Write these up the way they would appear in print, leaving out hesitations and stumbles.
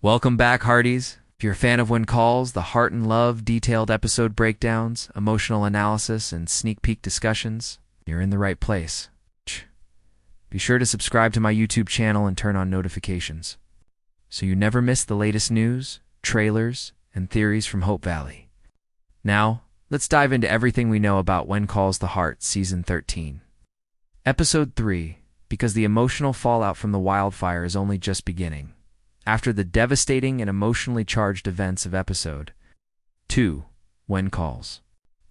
Welcome back, Hearties. If you're a fan of When Calls, the heart and love, detailed episode breakdowns, emotional analysis, and sneak peek discussions, you're in the right place. Be sure to subscribe to my YouTube channel and turn on notifications, so you never miss the latest news, trailers, and theories from Hope Valley. Now, let's dive into everything we know about When Calls the Heart, Season 13. Episode 3, because the emotional fallout from the wildfire is only just beginning. After the devastating and emotionally charged events of Episode 2, When Calls.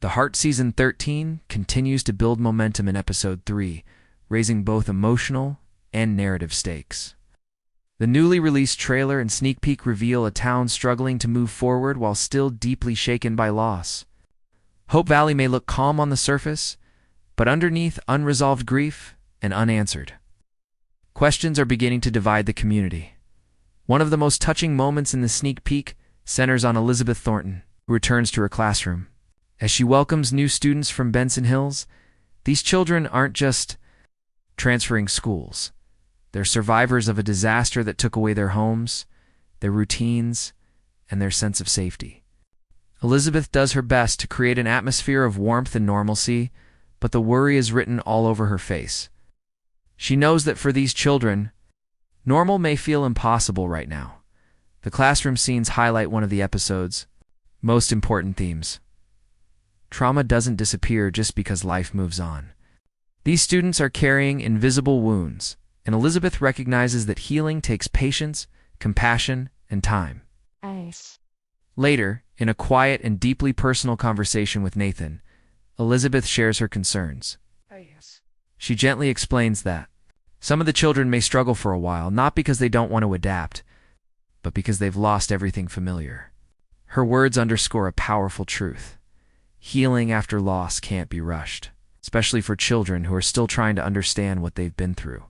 The Heart Season 13 continues to build momentum in Episode 3, raising both emotional and narrative stakes. The newly released trailer and sneak peek reveal a town struggling to move forward while still deeply shaken by loss. Hope Valley may look calm on the surface, but underneath unresolved grief and unanswered questions are beginning to divide the community. One of the most touching moments in the sneak peek centers on Elizabeth Thornton, who returns to her classroom. As she welcomes new students from Benson Hills, these children aren't just transferring schools. They're survivors of a disaster that took away their homes, their routines, and their sense of safety. Elizabeth does her best to create an atmosphere of warmth and normalcy, but the worry is written all over her face. She knows that for these children, normal may feel impossible right now. The classroom scenes highlight one of the episode's most important themes. Trauma doesn't disappear just because life moves on. These students are carrying invisible wounds, and Elizabeth recognizes that healing takes patience, compassion, and time. Nice. Later, in a quiet and deeply personal conversation with Nathan, Elizabeth shares her concerns. Oh, yes. She gently explains that some of the children may struggle for a while, not because they don't want to adapt, but because they've lost everything familiar. Her words underscore a powerful truth. Healing after loss can't be rushed, especially for children who are still trying to understand what they've been through.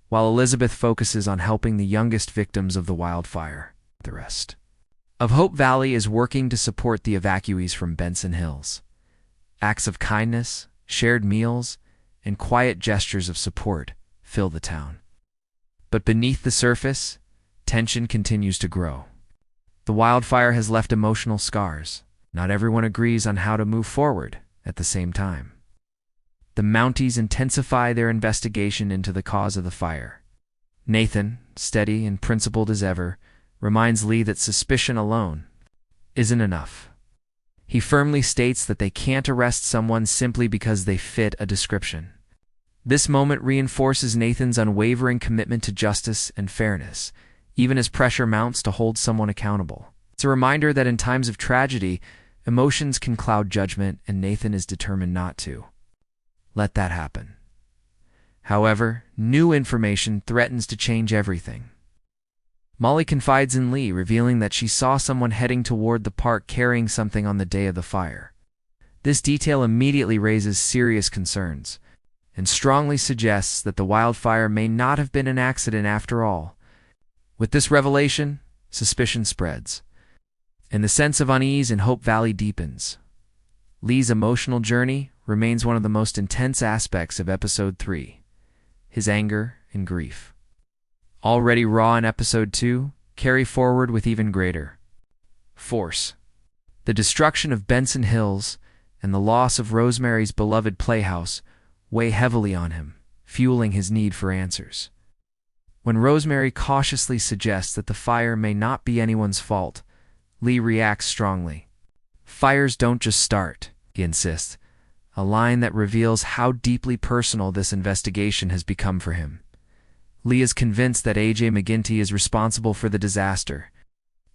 While Elizabeth focuses on helping the youngest victims of the wildfire, the rest of Hope Valley is working to support the evacuees from Benson Hills. Acts of kindness, shared meals, and quiet gestures of support fill the town. But beneath the surface, tension continues to grow. The wildfire has left emotional scars. Not everyone agrees on how to move forward at the same time. The Mounties intensify their investigation into the cause of the fire. Nathan, steady and principled as ever, reminds Lee that suspicion alone isn't enough. He firmly states that they can't arrest someone simply because they fit a description. This moment reinforces Nathan's unwavering commitment to justice and fairness, even as pressure mounts to hold someone accountable. It's a reminder that in times of tragedy, emotions can cloud judgment, and Nathan is determined not to let that happen. However, new information threatens to change everything. Molly confides in Lee, revealing that she saw someone heading toward the park carrying something on the day of the fire. This detail immediately raises serious concerns and strongly suggests that the wildfire may not have been an accident after all. With this revelation, suspicion spreads, and the sense of unease in Hope Valley deepens. Lee's emotional journey remains one of the most intense aspects of Episode 3, his anger and grief. Already raw in Episode 2, carry forward with even greater force. The destruction of Benson Hills and the loss of Rosemary's beloved playhouse weigh heavily on him, fueling his need for answers. When Rosemary cautiously suggests that the fire may not be anyone's fault, Lee reacts strongly. Fires don't just start, he insists, a line that reveals how deeply personal this investigation has become for him. Lee is convinced that A.J. McGinty is responsible for the disaster,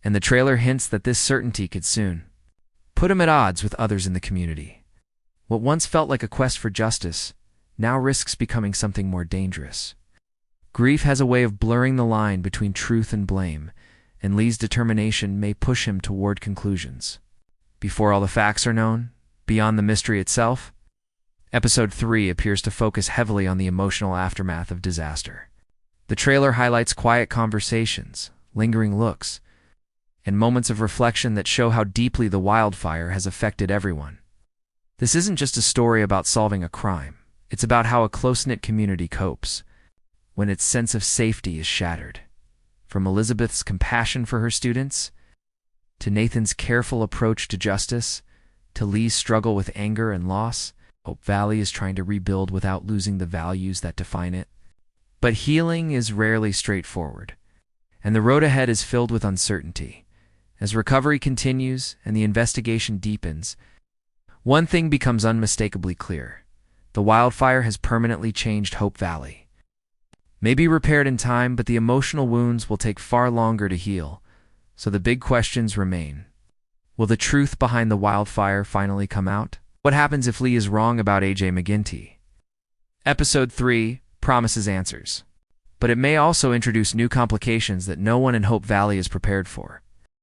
and the trailer hints that this certainty could soon put him at odds with others in the community. What once felt like a quest for justice now risks becoming something more dangerous. Grief has a way of blurring the line between truth and blame, and Lee's determination may push him toward conclusions. Before all the facts are known, beyond the mystery itself, Episode 3 appears to focus heavily on the emotional aftermath of disaster. The trailer highlights quiet conversations, lingering looks, and moments of reflection that show how deeply the wildfire has affected everyone. This isn't just a story about solving a crime. It's about how a close-knit community copes when its sense of safety is shattered. From Elizabeth's compassion for her students, to Nathan's careful approach to justice, to Lee's struggle with anger and loss, Hope Valley is trying to rebuild without losing the values that define it. But healing is rarely straightforward, and the road ahead is filled with uncertainty. As recovery continues and the investigation deepens, one thing becomes unmistakably clear. The wildfire has permanently changed Hope Valley. May be repaired in time, but the emotional wounds will take far longer to heal, so the big questions remain. Will the truth behind the wildfire finally come out? What happens if Lee is wrong about A.J. McGinty? Episode 3 promises answers, but it may also introduce new complications that no one in Hope Valley is prepared for.